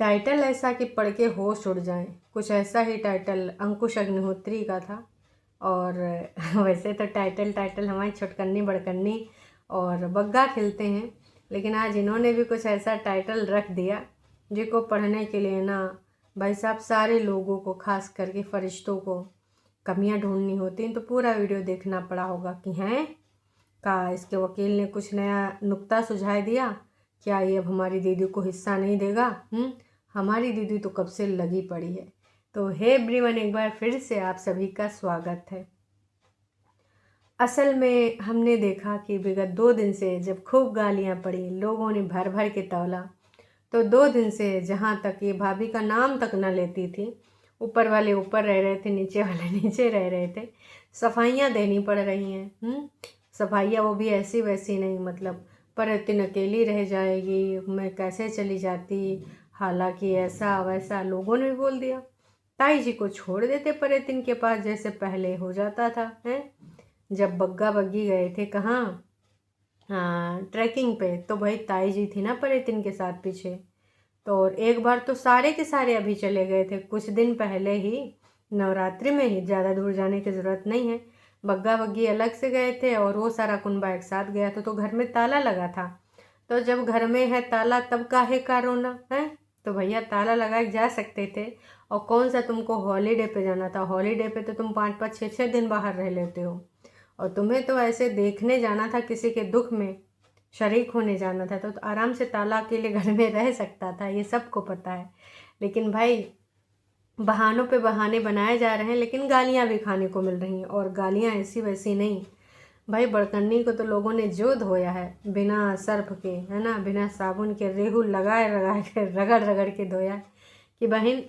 Title ऐसा कि पढ़ के होश उड़ जाए, कुछ ऐसा ही टाइटल अंकुश अग्निहोत्री का था। और वैसे तो टाइटल हमारी छोटकन्नी बड़कन्नी और बग्गा खिलते हैं, लेकिन आज इन्होंने भी कुछ ऐसा टाइटल रख दिया जिसको पढ़ने के लिए ना भाई साहब सारे लोगों को, खास करके फरिश्तों को कमियां ढूंढनी होती हैं। तो पूरा वीडियो देखना पड़ा होगा कि हैं का इसके वकील ने कुछ नया नुक्ता सुझाव दिया, क्या ये अब हमारी दीदी को हिस्सा नहीं देगा? हमारी दीदी तो कब से लगी पड़ी है। तो हे एवरीवन, एक बार फिर से आप सभी का स्वागत है। असल में हमने देखा कि विगत 2 दिन से जब खूब गालियां पड़ी, लोगों ने भर भर के तौला, तो 2 दिन से जहां तक ये भाभी का नाम तक न लेती थी, ऊपर वाले ऊपर रह रहे थे, नीचे वाले नीचे रह रहे थे। सफाइयाँ देनी पड़ रही हैं। सफाइयाँ वो भी ऐसी वैसी नहीं, मतलब पर इतनी अकेली रह जाएगी, मैं कैसे चली जाती, हालांकि ऐसा वैसा लोगों ने भी बोल दिया। ताई जी को छोड़ देते परेतिन के पास जैसे पहले हो जाता था। हैं जब बग्गा बग्गी गए थे कहाँ, हाँ ट्रैकिंग पे, तो भाई ताई जी थी ना परेतिन के साथ पीछे। तो और एक बार तो सारे के सारे अभी चले गए थे कुछ दिन पहले ही, नवरात्रि में ही, ज़्यादा दूर जाने की ज़रूरत नहीं है। बग्गा बग्गी अलग से गए थे और वो सारा कुनबा एक साथ गया था, तो घर में ताला लगा था। तो जब घर में है ताला तब काहे का रोना है? तो भैया ताला लगाए जा सकते थे। और कौन सा तुमको हॉलीडे पे जाना था? हॉलीडे पे तो तुम 5-5 6-6 दिन बाहर रह लेते हो। और तुम्हें तो ऐसे देखने जाना था, किसी के दुख में शरीक होने जाना था, तो आराम से ताला के लिए घर में रह सकता था, ये सबको पता है। लेकिन भाई बहानों पे बहाने बनाए जा रहे हैं, लेकिन गालियां भी खाने को मिल रही हैं। और गालियां ऐसी वैसी नहीं भाई, बड़कन्नी को तो लोगों ने जो धोया है बिना सर्फ के, है ना, बिना साबुन के, रेहू लगाए लगाए के रगड़ रगड़ के धोया कि बहन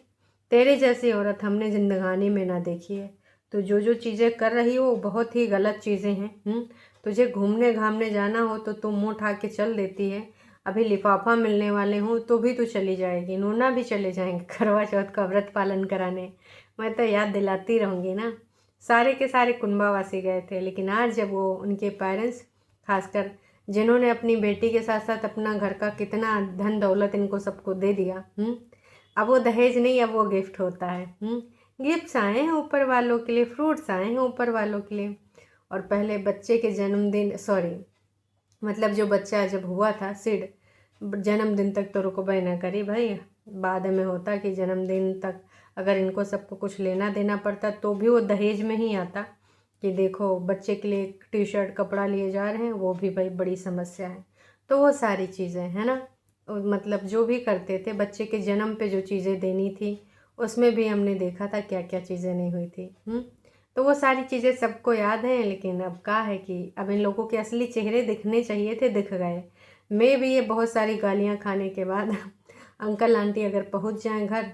तेरे जैसी औरत हमने जिंदगानी में ना देखी है। तो जो जो चीज़ें कर रही हो बहुत ही गलत चीज़ें हैं। तुझे घूमने घामने जाना हो तो तू मुँह उठा के चल देती है। अभी लिफाफा मिलने वाले हों तो भी तू चली जाएगी, नूना भी चले जाएंगे करवा चौथ का व्रत पालन कराने। मैं तो याद दिलाती रहूँगी ना। सारे के सारे कुंभावासी गए थे, लेकिन आज जब वो उनके पेरेंट्स, खासकर जिन्होंने अपनी बेटी के साथ साथ अपना घर का कितना धन दौलत इनको सबको दे दिया, अब वो दहेज नहीं, अब वो गिफ्ट होता है। गिफ्ट्स आए हैं ऊपर वालों के लिए, फ्रूट्स आए हैं ऊपर वालों के लिए। और पहले बच्चे के जन्मदिन, सॉरी मतलब जो बच्चा जब हुआ था सिड, जन्मदिन तक तो रुकबे ना करी भाई, बाद में होता कि जन्मदिन तक अगर इनको सबको कुछ लेना देना पड़ता तो भी वो दहेज में ही आता कि देखो बच्चे के लिए टी शर्ट कपड़ा लिए जा रहे हैं, वो भी भाई बड़ी समस्या है। तो वो सारी चीज़ें है ना, मतलब जो भी करते थे बच्चे के जन्म पे जो चीज़ें देनी थी, उसमें भी हमने देखा था क्या क्या चीज़ें नहीं हुई थी। तो वो सारी चीज़ें सबको याद हैं, लेकिन अब क्या है कि अब इन लोगों के असली चेहरे दिखने चाहिए थे, दिख गए। मैं भी ये बहुत सारी गालियाँ खाने के बाद अंकल आंटी अगर पहुँच जाएं घर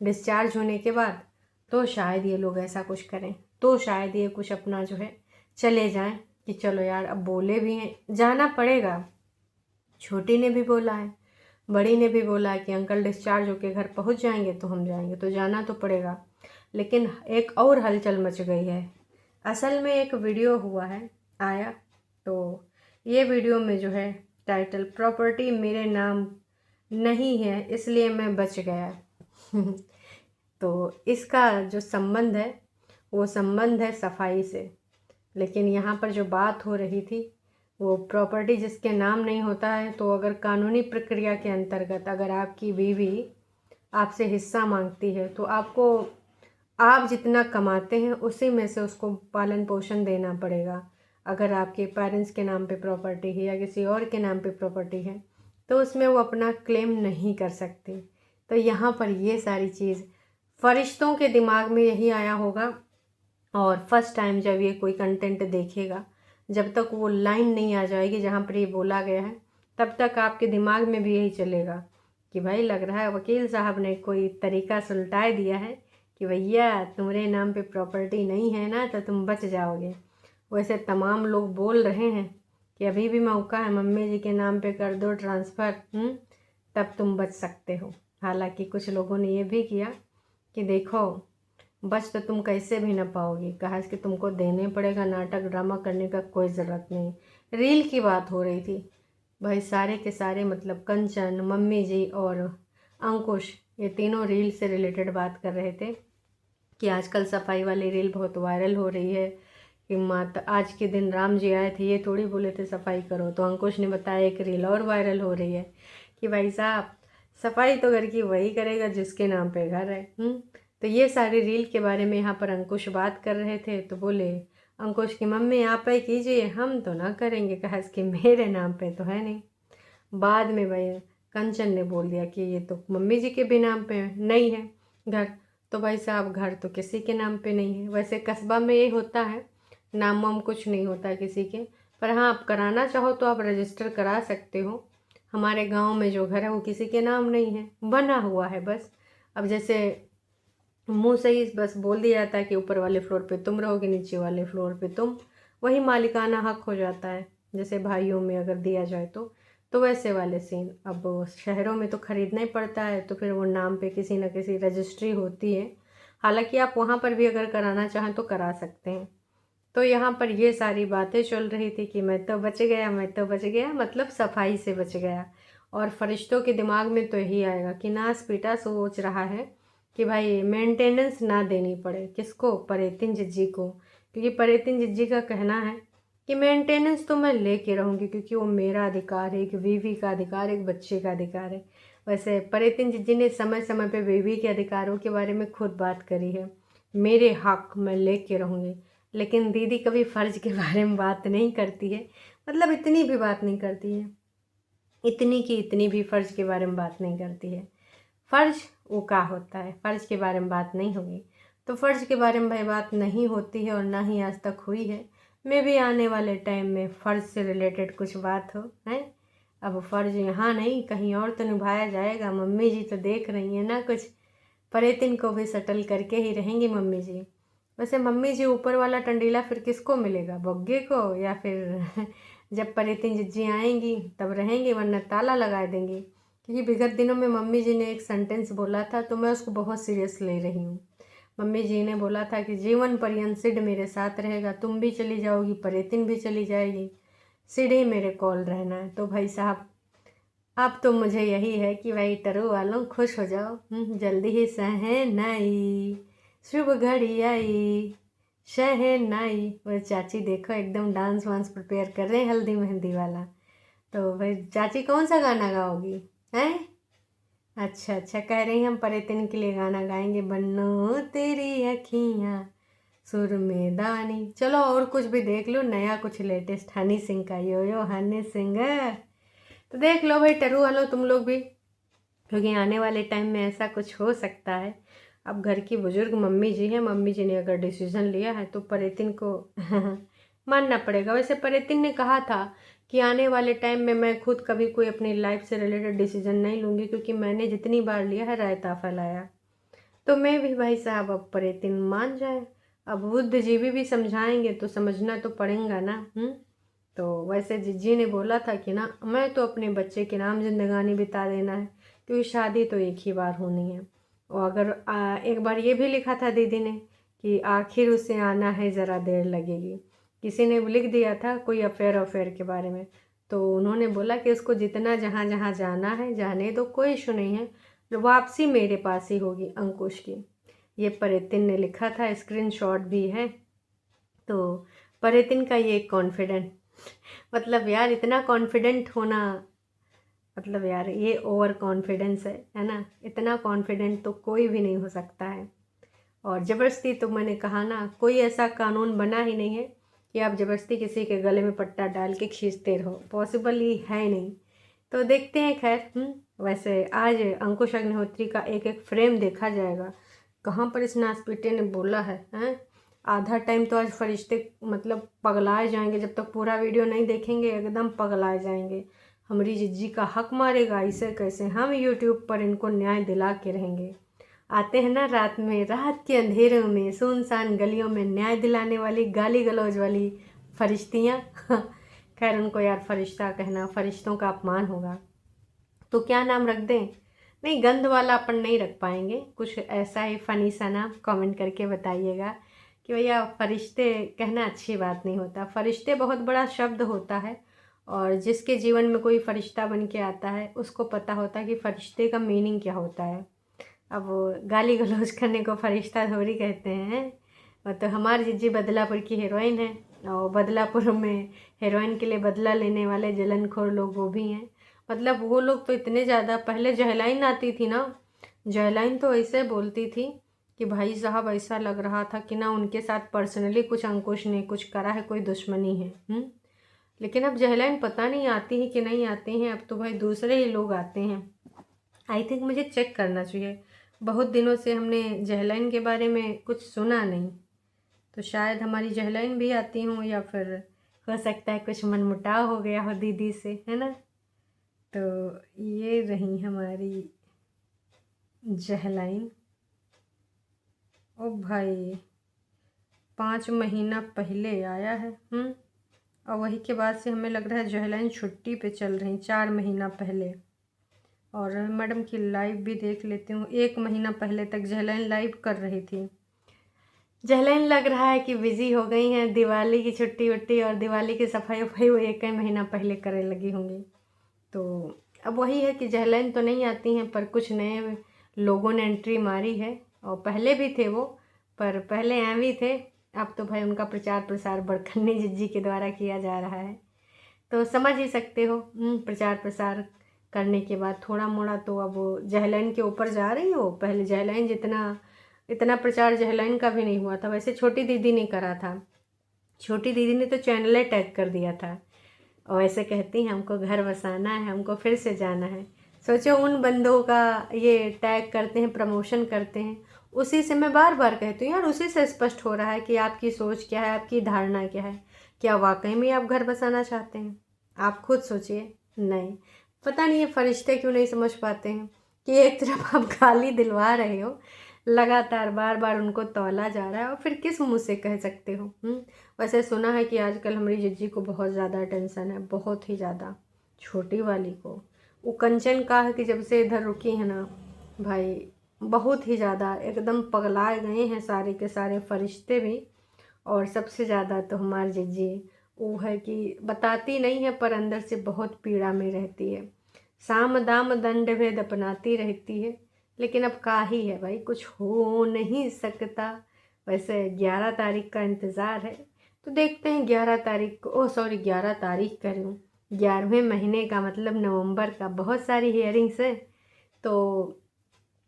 डिस्चार्ज होने के बाद, तो शायद ये लोग ऐसा कुछ करें, तो शायद ये कुछ अपना जो है चले जाएं कि चलो यार अब बोले भी हैं जाना पड़ेगा। छोटी ने भी बोला है, बड़ी ने भी बोला है कि अंकल डिस्चार्ज होके घर पहुंच जाएंगे तो हम जाएंगे, तो जाना तो पड़ेगा। लेकिन एक और हलचल मच गई है। असल में एक वीडियो हुआ है, आया, तो ये वीडियो में जो है टाइटल प्रॉपर्टी मेरे नाम नहीं है इसलिए मैं बच गया। तो इसका जो संबंध है वो संबंध है सफाई से। लेकिन यहाँ पर जो बात हो रही थी वो प्रॉपर्टी जिसके नाम नहीं होता है, तो अगर कानूनी प्रक्रिया के अंतर्गत अगर आपकी बीवी आपसे हिस्सा मांगती है तो आपको आप जितना कमाते हैं उसी में से उसको पालन पोषण देना पड़ेगा। अगर आपके पेरेंट्स के नाम पे प्रॉपर्टी है या किसी और के नाम पे प्रॉपर्टी है तो उसमें वो अपना क्लेम नहीं कर सकते। तो यहाँ पर ये सारी चीज़ फरिश्तों के दिमाग में यही आया होगा, और फर्स्ट टाइम जब ये कोई कंटेंट देखेगा, जब तक वो लाइन नहीं आ जाएगी जहाँ पर ये बोला गया है, तब तक आपके दिमाग में भी यही चलेगा कि भाई लग रहा है वकील साहब ने कोई तरीका सुलटाए दिया है कि भैया तुम्हारे नाम पे प्रॉपर्टी नहीं है ना तो तुम बच जाओगे। वैसे तमाम लोग बोल रहे हैं कि अभी भी मौका है, मम्मी जी के नाम पे कर दो ट्रांसफ़र, तब तुम बच सकते हो। हालांकि कुछ लोगों ने ये भी किया कि देखो बच तो तुम कैसे भी ना पाओगी, कहा कि तुमको देने पड़ेगा, नाटक ड्रामा करने का कोई ज़रूरत नहीं। रील की बात हो रही थी भाई, सारे के सारे मतलब कंचन, मम्मी जी और अंकुश, ये तीनों रील से रिलेटेड बात कर रहे थे कि आजकल सफाई वाली रील बहुत वायरल हो रही है कि माता आज के दिन राम जी आए थे, ये थोड़ी बोले थे सफाई करो। तो अंकुश ने बताया एक रील और वायरल हो रही है कि भाई साहब सफाई तो घर की वही करेगा जिसके नाम पे घर है। तो ये सारी रील के बारे में यहाँ पर अंकुश बात कर रहे थे। तो बोले अंकुश की मम्मी आप ही कीजिए, हम तो ना करेंगे, कहा कि मेरे नाम पे तो है नहीं। बाद में भाई कंचन ने बोल दिया कि ये तो मम्मी जी के भी नाम पे नहीं है घर। तो भाई साहब घर तो किसी के नाम पे नहीं है। वैसे कस्बा में ये होता है, नाम वाम कुछ नहीं होता किसी के, पर हाँ आप कराना चाहो तो आप रजिस्टर करा सकते हो। हमारे गांव में जो घर है वो किसी के नाम नहीं है, बना हुआ है बस। अब जैसे मुँह से ही बस बोल दिया जाता है कि ऊपर वाले फ्लोर पे तुम रहोगे, नीचे वाले फ्लोर पे तुम, वही मालिकाना हक हो जाता है। जैसे भाइयों में अगर दिया जाए तो वैसे वाले सीन। अब शहरों में तो ख़रीदना ही पड़ता है, तो फिर वो नाम पे किसी न किसी रजिस्ट्री होती है। हालांकि आप वहाँ पर भी अगर कराना चाहें तो करा सकते हैं। तो यहाँ पर ये सारी बातें चल रही थी कि मैं तो बच गया, मैं तो बच गया, मतलब सफाई से बच गया। और फरिश्तों के दिमाग में तो यही आएगा कि नास पीटा सोच रहा है कि भाई मेंटेनेंस ना देनी पड़े। किसको? परेतिन जिज्जी को। क्योंकि परेतिन जिज्जी का कहना है कि मेंटेनेंस तो मैं लेके रहूँगी क्योंकि वो मेरा अधिकार है, एक बीवी का अधिकार, एक बच्चे का अधिकार है। वैसे परेतिन जिज्जी ने समय समय पे बीवी के अधिकारों के बारे में खुद बात करी है, मेरे हक मैं लेके रहूँगी। लेकिन दीदी कभी फ़र्ज के बारे में बात नहीं करती है, मतलब इतनी भी बात नहीं करती है, इतनी की इतनी भी फ़र्ज के बारे में बात नहीं करती है। फ़र्ज वो क्या होता है, फ़र्ज के बारे में बात नहीं होगी। तो फ़र्ज के बारे में भाई बात नहीं होती है और ना ही आज तक हुई है। मैं भी आने वाले टाइम में फ़र्ज से रिलेटेड कुछ बात हो है। अब फ़र्ज यहाँ नहीं कहीं और तो निभाया जाएगा। मम्मी जी तो देख रही हैं ना, कुछ परेतिन को भी सेटल करके ही रहेंगी मम्मी जी। वैसे मम्मी जी ऊपर वाला टंडीला फिर किसको मिलेगा, बग्गे को, या फिर जब परेतिन जिज्जी आएंगी तब रहेंगी, वरना ताला लगा देंगी। क्योंकि विगत दिनों में मम्मी जी ने एक सेंटेंस बोला था तो मैं उसको बहुत सीरियस ले रही हूँ। मम्मी जी ने बोला था कि जीवन पर्यंत सिड मेरे साथ रहेगा, तुम भी चली जाओगी, परेतिन भी चली जाएगी, सिड ही मेरे कॉल रहना है। तो भाई साहब अब तो मुझे यही है कि भाई टरू वालों खुश हो जाओ, जल्दी ही सहनाई, शुभ घड़ी आई शहनाई। वो चाची देखो एकदम डांस वांस प्रिपेयर कर रहे हैं हल्दी मेहंदी वाला। तो भाई चाची कौन सा गाना गाओगी हैं? अच्छा अच्छा, कह रही हम परेतिन के लिए गाना गाएंगे, बन्नो तेरी अखियाँ सुर में दानी। चलो और कुछ भी देख लो, नया कुछ लेटेस्ट, हनी सिंह का यो यो हनी सिंह, तो देख लो भाई टरू वालों तुम लोग भी, क्योंकि आने वाले टाइम में ऐसा कुछ हो सकता है। अब घर की बुजुर्ग मम्मी जी हैं, मम्मी जी ने अगर डिसीजन लिया है तो परेतिन को मानना पड़ेगा। वैसे परेतिन ने कहा था कि आने वाले टाइम में मैं खुद कभी कोई अपनी लाइफ से रिलेटेड डिसीजन नहीं लूँगी, क्योंकि मैंने जितनी बार लिया है रायता फैलाया। तो मैं भी भाई साहब अब परेतिन मान जाए, अब बुद्धिजीवी भी समझाएंगे तो समझना तो पड़ेगा ना। तो वैसे जिज्जी ने बोला था कि ना मैं तो अपने बच्चे के नाम जिंदगानी बिता देना है, क्योंकि शादी तो एक ही बार होनी है। और अगर एक बार ये भी लिखा था दीदी ने कि आखिर उसे आना है ज़रा देर लगेगी। किसी ने लिख दिया था कोई अफेयर के बारे में, तो उन्होंने बोला कि उसको जितना जहाँ जहाँ जाना है जाने दो, कोई इशू नहीं है, वापसी मेरे पास ही होगी अंकुश की। ये परेतिन ने लिखा था, स्क्रीनशॉट भी है। तो परेतिन का ये कॉन्फिडेंट, मतलब यार इतना कॉन्फिडेंट होना, मतलब यार ये ओवर कॉन्फिडेंस है ना। इतना कॉन्फिडेंट तो कोई भी नहीं हो सकता है। और ज़बरदस्ती तो मैंने कहा ना, कोई ऐसा कानून बना ही नहीं है कि आप ज़बरदस्ती किसी के गले में पट्टा डाल के खींचते रहो, पॉसिबल ही है नहीं। तो देखते हैं खैर। वैसे आज अंकुश अग्निहोत्री का एक एक फ्रेम देखा जाएगा। कहाँ पर इस नासपीटे ने बोला है, हैं? आधा टाइम तो आज फरिश्ते मतलब पगलाए जाएंगे, जब तक पूरा वीडियो नहीं देखेंगे एकदम पगलाए जाएंगे। हमारी जिज्जी का हक मारेगा, इसे कैसे हम यूट्यूब पर इनको न्याय दिला के रहेंगे। आते हैं ना रात में, रात के अंधेरों में, सुनसान गलियों में न्याय दिलाने वाली, गाली गलौज वाली फरिश्तियाँ। खैर उनको यार फरिश्ता कहना फरिश्तों का अपमान होगा, तो क्या नाम रख दें? नहीं, गंद वाला अपन नहीं रख पाएंगे, कुछ ऐसा ही फ़नी सा नाम कमेंट करके बताइएगा कि भैया फरिश्ते कहना अच्छी बात नहीं होता। फरिश्ते बहुत बड़ा शब्द होता है और जिसके जीवन में कोई फरिश्ता बन के आता है उसको पता होता है कि फरिश्ते का मीनिंग क्या होता है। अब गाली गलौज करने को फरिश्ता थोड़ी कहते हैं। तो हमारी जिज्जी बदलापुर की हीरोइन है और बदलापुर में हीरोइन के लिए बदला लेने वाले जलनखोर लोग वो भी हैं। मतलब वो लोग तो इतने ज़्यादा, पहले जहलाइन आती थी ना, जहलाइन तो ऐसे बोलती थी कि भाई साहब ऐसा लग रहा था कि ना उनके साथ पर्सनली कुछ अंकुश ने कुछ करा है, कोई दुश्मनी है। लेकिन अब जहलाइन पता नहीं आती है कि नहीं आती हैं, अब तो भाई दूसरे ही लोग आते हैं। आई थिंक मुझे चेक करना चाहिए, बहुत दिनों से हमने जहलाइन के बारे में कुछ सुना नहीं, तो शायद हमारी जहलाइन भी आती हूँ या फिर हो सकता है कुछ मनमुटाव हो गया हो दीदी से, है ना। तो ये रही हमारी जहलाइन। ओ भाई 5 महीना पहले आया है। और वही के बाद से हमें लग रहा है जहलाइन छुट्टी पे चल रही 4 महीना पहले। और मैडम की लाइव भी देख लेती हूँ, 1 महीना पहले तक जहलाइन लाइव कर रही थी। जहलाइन लग रहा है कि बिजी हो गई हैं, दिवाली की छुट्टी वट्टी और दिवाली की सफाई वफाई वो 1 महीना पहले करने लगी होंगी। तो अब वही है कि जहलाइन तो नहीं आती हैं, पर कुछ नए लोगों ने एंट्री मारी है। और पहले भी थे वो, पर पहले एवी थे, अब तो भाई उनका प्रचार प्रसार बड़कन्नी जिज्जी के द्वारा किया जा रहा है। तो समझ ही सकते हो, प्रचार प्रसार करने के बाद थोड़ा मोड़ा तो अब जहलाइन के ऊपर जा रही हो। पहले जहलाइन जितना इतना प्रचार जहलाइन का भी नहीं हुआ था। वैसे छोटी दीदी ने करा था, छोटी दीदी ने तो चैनल टैग कर दिया था और ऐसे कहती हैं हमको घर बसाना है, हमको फिर से जाना है। सोचो उन बंदों का ये टैग करते हैं, प्रमोशन करते हैं, उसी से मैं बार बार कहती हूँ यार, उसी से स्पष्ट हो रहा है कि आपकी सोच क्या है, आपकी धारणा क्या है। क्या वाकई में आप घर बसाना चाहते हैं? आप खुद सोचिए। नहीं, पता नहीं ये फरिश्ते क्यों नहीं समझ पाते हैं कि एक तरफ आप गाली दिलवा रहे हो, लगातार बार बार उनको तौला जा रहा है, और फिर किस मुंह से कह सकते हो। वैसे सुना है कि आजकल हमारी जिज्जी को बहुत ज़्यादा टेंशन है, बहुत ही ज़्यादा, छोटी वाली को। वो कंचन का है कि जब से इधर रुकी है ना भाई, बहुत ही ज़्यादा एकदम पगलाए गए हैं सारे के सारे फरिश्ते भी। और सबसे ज़्यादा तो हमारी जिज्जी वो है कि बताती नहीं है पर अंदर से बहुत पीड़ा में रहती है, साम दाम दंड भेद अपनाती रहती है। लेकिन अब का ही है भाई, कुछ हो नहीं सकता। वैसे 11 तारीख का इंतज़ार है, तो देखते हैं 11 तारीख को, 11 तारीख कर रही हूँ, 11वें महीने का मतलब नवंबर का। बहुत सारी हियरिंग्स है, तो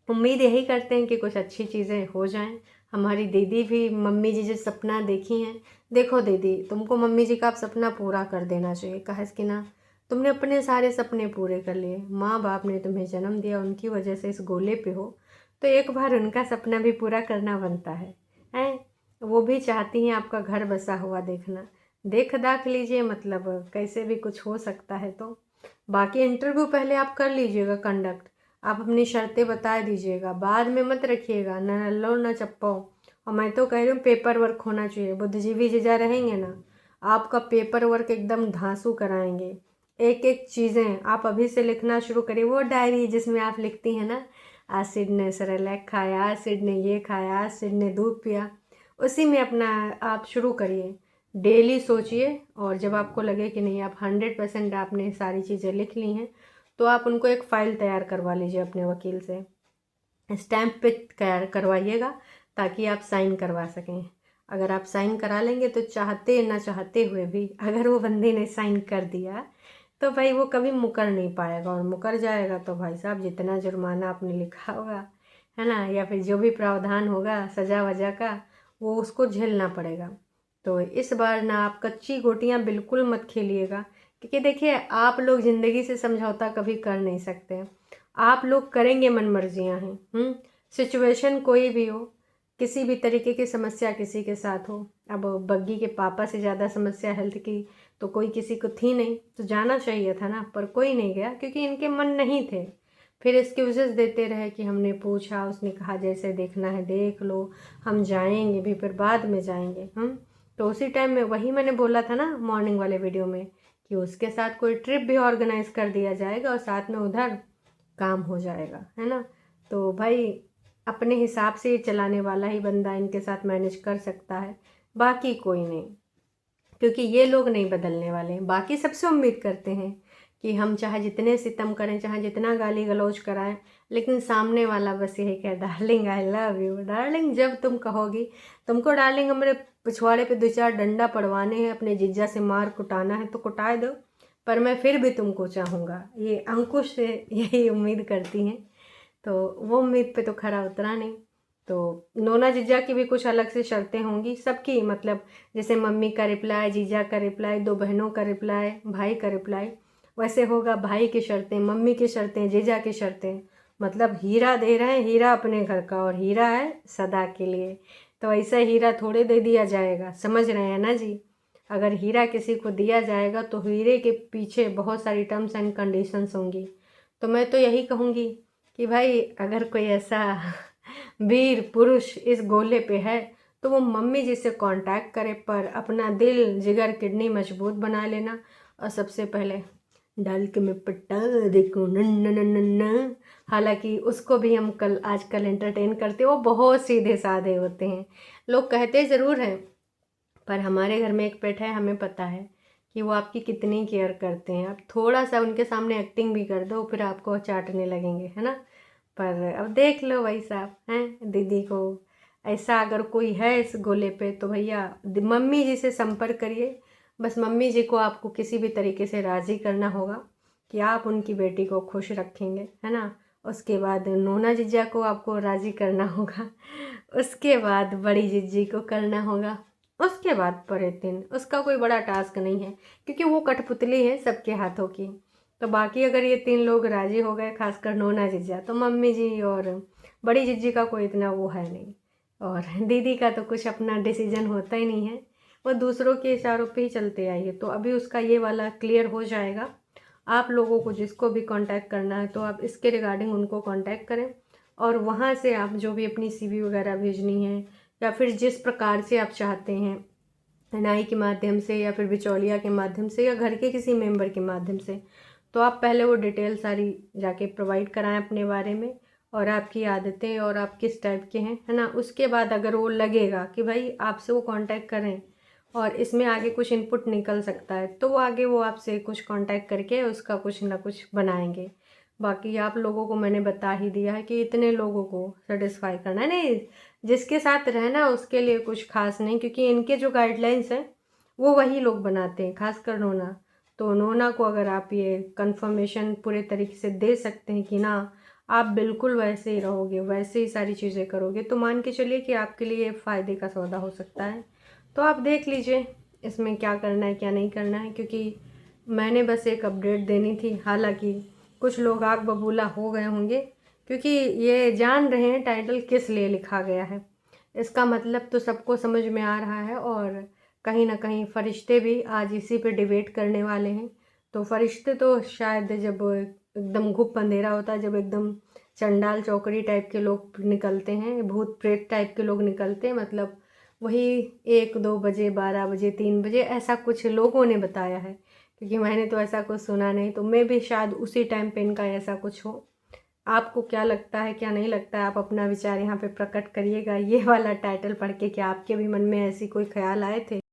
उम्मीद यही करते हैं कि कुछ अच्छी चीज़ें हो जाएं। हमारी दीदी भी मम्मी जी जो सपना देखी हैं, देखो दीदी तुमको मम्मी जी का आप सपना पूरा कर देना चाहिए। कहा कि ना, तुमने अपने सारे सपने पूरे कर लिए, माँ बाप ने तुम्हें जन्म दिया, उनकी वजह से इस गोले पे हो, तो एक बार उनका सपना भी पूरा करना बनता है। हैं, वो भी चाहती हैं आपका घर बसा हुआ देखना। देख दाख लीजिए, मतलब कैसे भी कुछ हो सकता है। तो बाकी इंटरव्यू पहले आप कर लीजिएगा कंडक्ट, आप अपनी शर्तें बता दीजिएगा, बाद में मत रखिएगा न नल्लो न चप्पो। और मैं तो कह रही हूँ पेपर वर्क होना चाहिए। बुद्धिजीवी जीजा रहेंगे ना, आपका पेपर वर्क एकदम धांसू कराएंगे। एक एक चीज़ें आप अभी से लिखना शुरू करिए। वो डायरी जिसमें आप लिखती हैं ना, आज सिड ने सेरेलैक खाया, आज सिड ने ये खाया, आज सिड ने दूध पिया, उसी में अपना आप शुरू करिए। डेली सोचिए, और जब आपको लगे कि नहीं आप 100% आपने सारी चीज़ें लिख ली हैं, तो आप उनको एक फ़ाइल तैयार करवा लीजिए अपने वकील से, स्टैम्प पे तैयार करवाइएगा ताकि आप साइन करवा सकें। अगर आप साइन करा लेंगे तो चाहते ना चाहते हुए भी अगर वो बंदे ने साइन कर दिया तो भाई वो कभी मुकर नहीं पाएगा, और मुकर जाएगा तो भाई साहब जितना जुर्माना आपने लिखा होगा, है ना, या फिर जो भी प्रावधान होगा सजा वजा का, वो उसको झेलना पड़ेगा। तो इस बार ना आप कच्ची गोटियाँ बिल्कुल मत खेलिएगा, क्योंकि देखिए आप लोग ज़िंदगी से समझौता कभी कर नहीं सकते। आप लोग करेंगे मन मर्जियाँ हैं। सिचुएशन कोई भी हो, किसी भी तरीके की समस्या किसी के साथ हो, अब बग्गी के पापा से ज़्यादा समस्या हेल्थ की तो कोई किसी को थी नहीं, तो जाना चाहिए था ना, पर कोई नहीं गया क्योंकि इनके मन नहीं थे। फिर एक्सक्यूजेस देते रहे कि हमने पूछा, उसने कहा जैसे देखना है देख लो, हम जाएंगे भी, फिर बाद में जाएंगे हम। तो उसी टाइम में वही मैंने बोला था ना मॉर्निंग वाले वीडियो में कि उसके साथ कोई ट्रिप भी ऑर्गेनाइज कर दिया जाएगा और साथ में उधर काम हो जाएगा, है ना। तो भाई अपने हिसाब से चलाने वाला ही बंदा इनके साथ मैनेज कर सकता है, बाकी कोई नहीं। क्योंकि ये लोग नहीं बदलने वाले हैं। बाकी सबसे उम्मीद करते हैं कि हम चाहे जितने सितम करें, चाहे जितना गाली गलौज कराएं, लेकिन सामने वाला बस यही कहे, darling I love you. Darling जब तुम कहोगी, तुमको डार्लिंग हमारे पिछवाड़े पे 2-4 डंडा पड़वाने हैं, अपने जीजा से मार कुटाना है तो कुटाए दो, पर मैं फिर भी तुमको चाहूँगा। ये अंकुश से यही उम्मीद करती हैं, तो वो उम्मीद पे तो खरा उतरा नहीं। तो नोना जीजा की भी कुछ अलग से शर्तें होंगी सबकी, मतलब जैसे मम्मी का रिप्लाई, जीजा का रिप्लाई, 2 बहनों का रिप्लाई, भाई का रिप्लाई, वैसे होगा भाई की शर्तें, मम्मी की शर्तें, जीजा की शर्तें। मतलब हीरा दे रहे हैं, हीरा अपने घर का, और हीरा है सदा के लिए। तो ऐसा हीरा थोड़े दे दिया जाएगा, समझ रहे हैं ना जी। अगर हीरा किसी को दिया जाएगा तो हीरे के पीछे बहुत सारी टर्म्स एंड कंडीशंस होंगी। तो मैं तो यही कहूँगी कि भाई अगर कोई ऐसा वीर पुरुष इस गोले पे है तो वो मम्मी जी से कांटेक्ट करे, पर अपना दिल जिगर किडनी मजबूत बना लेना। और सबसे पहले डाल के मैं पट्टा देखो न। हालांकि उसको भी हम आजकल एंटरटेन करते, वो बहुत सीधे साधे होते हैं। लोग कहते ज़रूर हैं, पर हमारे घर में एक पेट है, हमें पता है कि वो आपकी कितनी केयर करते हैं। आप थोड़ा सा उनके सामने एक्टिंग भी कर दो, फिर आपको चाटने लगेंगे, है ना। पर अब देख लो भाई साहब, हैं दीदी को ऐसा अगर कोई है इस गोले पे तो भैया मम्मी जी से संपर्क करिए। बस मम्मी जी को आपको किसी भी तरीके से राज़ी करना होगा कि आप उनकी बेटी को खुश रखेंगे, है ना। उसके बाद नोना जीजा को आपको राज़ी करना होगा, उसके बाद बड़ी जीजी को करना होगा, उसके बाद बड़े दिन। उसका कोई बड़ा टास्क नहीं है, क्योंकि वो कठपुतली है सबके हाथों की। तो बाकी अगर ये 3 लोग राज़ी हो गए, खासकर नोना जीजा, तो मम्मी जी और बड़ी जीजी का कोई इतना वो है नहीं। और दीदी का तो कुछ अपना डिसीजन होता ही नहीं है, वो दूसरों के इशारों पे ही चलते आई है। तो अभी उसका ये वाला क्लियर हो जाएगा। आप लोगों को जिसको भी कांटेक्ट करना है तो आप इसके रिगार्डिंग उनको कांटेक्ट करें, और वहाँ से आप जो भी अपनी CV वगैरह भेजनी है, या फिर जिस प्रकार से आप चाहते हैं, नाई के माध्यम से या फिर बिचौलिया के माध्यम से या घर के किसी मेंबर के माध्यम से, तो आप पहले वो डिटेल सारी जाके प्रोवाइड कराएं अपने बारे में, और आपकी आदतें और आप किस टाइप के हैं, है ना। उसके बाद अगर वो लगेगा कि भाई आपसे वो कांटेक्ट करें और इसमें आगे कुछ इनपुट निकल सकता है, तो वो आगे वो आपसे कुछ कांटेक्ट करके उसका कुछ ना कुछ बनाएंगे। बाकी आप लोगों को मैंने बता ही दिया है कि इतने लोगों को सेटिस्फाई करना है, नहीं जिसके साथ रहना उसके लिए कुछ खास नहीं, क्योंकि इनके जो गाइडलाइंस हैं वो वही लोग बनाते हैं, खासकर नोना। तो नोना को अगर आप ये कंफर्मेशन पूरे तरीके से दे सकते हैं कि ना आप बिल्कुल वैसे ही रहोगे, वैसे ही सारी चीज़ें करोगे, तो मान के चलिए कि आपके लिए फ़ायदे का सौदा हो सकता है। तो आप देख लीजिए इसमें क्या करना है क्या नहीं करना है, क्योंकि मैंने बस एक अपडेट देनी थी। हालांकि कुछ लोग आग बबूला हो गए होंगे, क्योंकि ये जान रहे हैं टाइटल किस लिए लिखा गया है। इसका मतलब तो सबको समझ में आ रहा है, और कहीं ना कहीं फरिश्ते भी आज इसी पे डिबेट करने वाले हैं। तो फरिश्ते तो शायद जब एकदम घुप अंधेरा होता है, जब एकदम चंडाल चौकड़ी टाइप के लोग निकलते हैं, भूत प्रेत टाइप के लोग निकलते हैं, मतलब वही 1-2 बजे, 12 बजे, 3 बजे, ऐसा कुछ लोगों ने बताया है, क्योंकि मैंने तो ऐसा कुछ सुना नहीं। तो मैं भी शायद उसी टाइम पे इनका ऐसा कुछ हो। आपको क्या लगता है क्या नहीं लगता है, आप अपना विचार यहाँ पे प्रकट करिएगा ये वाला टाइटल पढ़ के। क्या आपके भी मन में ऐसी कोई ख्याल आए थे?